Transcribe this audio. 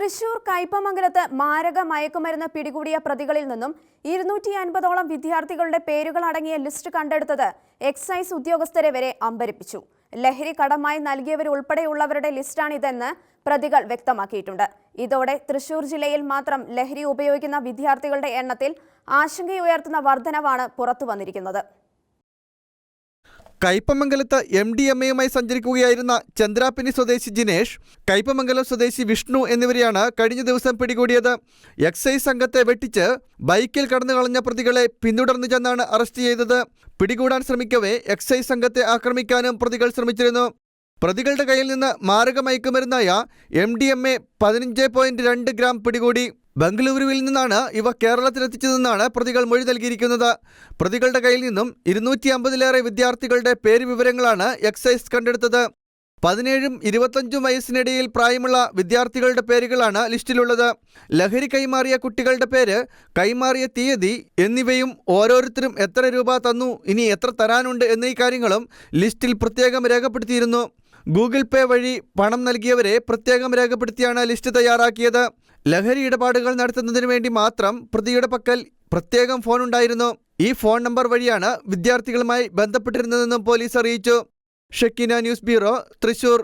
തൃശൂർ കയ്പമംഗലത്ത് മാരക മയക്കുമരുന്ന് പിടികൂടിയ പ്രതികളിൽ നിന്നും 250ഓളം വിദ്യാർത്ഥികളുടെ പേരുകൾ അടങ്ങിയ ലിസ്റ്റ് കണ്ടെടുത്തത് എക്സൈസ് ഉദ്യോഗസ്ഥരെ വരെ അമ്പരപ്പിച്ചു. ലഹരി കടമായി നൽകിയവരുൾപ്പെടെയുള്ളവരുടെ ലിസ്റ്റാണിതെന്ന് പ്രതികൾ വ്യക്തമാക്കിയിട്ടുണ്ട്. ഇതോടെ തൃശൂർ ജില്ലയിൽ മാത്രം ലഹരി ഉപയോഗിക്കുന്ന വിദ്യാർത്ഥികളുടെ എണ്ണത്തിൽ ആശങ്കയുയർത്തുന്ന വർധനവാണ് പുറത്തുവന്നിരിക്കുന്നത്. കയ്പമംഗലത്ത് MDMAയുമായി സഞ്ചരിക്കുകയായിരുന്ന ചന്ദ്രാപ്പിനി സ്വദേശി ജിനേഷ്, കയ്പമംഗലം സ്വദേശി വിഷ്ണു എന്നിവരെയാണ് കഴിഞ്ഞ ദിവസം പിടികൂടിയത്. എക്സൈസ് സംഘത്തെ വെട്ടിച്ച് ബൈക്കിൽ കടന്നു കളഞ്ഞ പ്രതികളെ പിന്തുടർന്നു ചെന്നാണ് അറസ്റ്റ് ചെയ്തത്. പിടികൂടാൻ ശ്രമിക്കവേ എക്സൈസ് സംഘത്തെ ആക്രമിക്കാനും പ്രതികൾ ശ്രമിച്ചിരുന്നു. പ്രതികളുടെ കയ്യിൽ നിന്ന് മാരക മയക്കുമരുന്നായ MDMA 15.2 ഗ്രാം പിടികൂടി. ബംഗളൂരുവിൽ നിന്നാണ് ഇവ കേരളത്തിലെത്തിച്ചതെന്നാണ് പ്രതികൾ മൊഴി നൽകിയിരിക്കുന്നത്. പ്രതികളുടെ കയ്യിൽ നിന്നും 250-ലേറെ വിദ്യാർത്ഥികളുടെ പേര് വിവരങ്ങളാണ് എക്സൈസ് കണ്ടെടുത്തത്. 17ഉം 25ഉം വയസ്സിനിടയിൽ പ്രായമുള്ള വിദ്യാർത്ഥികളുടെ പേരുകളാണ് ലിസ്റ്റിലുള്ളത്. ലഹരി കൈമാറിയ കുട്ടികളുടെ പേര്, കൈമാറിയ തീയതി എന്നിവയും ഓരോരുത്തരും എത്ര രൂപ തന്നു, ഇനി എത്ര തരാനുണ്ട് എന്നീ കാര്യങ്ങളും ലിസ്റ്റിൽ പ്രത്യേകം രേഖപ്പെടുത്തിയിരുന്നു. ഗൂഗിൾ പേ വഴി പണം നൽകിയവരെ പ്രത്യേകം രേഖപ്പെടുത്തിയാണ് ലിസ്റ്റ് തയ്യാറാക്കിയത്. ലഹരി ഇടപാടുകൾ നടത്തുന്നതിന് വേണ്ടി മാത്രം പ്രതിയുടെ പക്കൽ പ്രത്യേകം ഫോൺ ഉണ്ടായിരുന്നു. ഈ ഫോൺ നമ്പർ വഴിയാണ് വിദ്യാർത്ഥികളുമായി ബന്ധപ്പെട്ടിരുന്നതെന്നും പോലീസ് അറിയിച്ചു. Shekinah news bureau, Thrissur.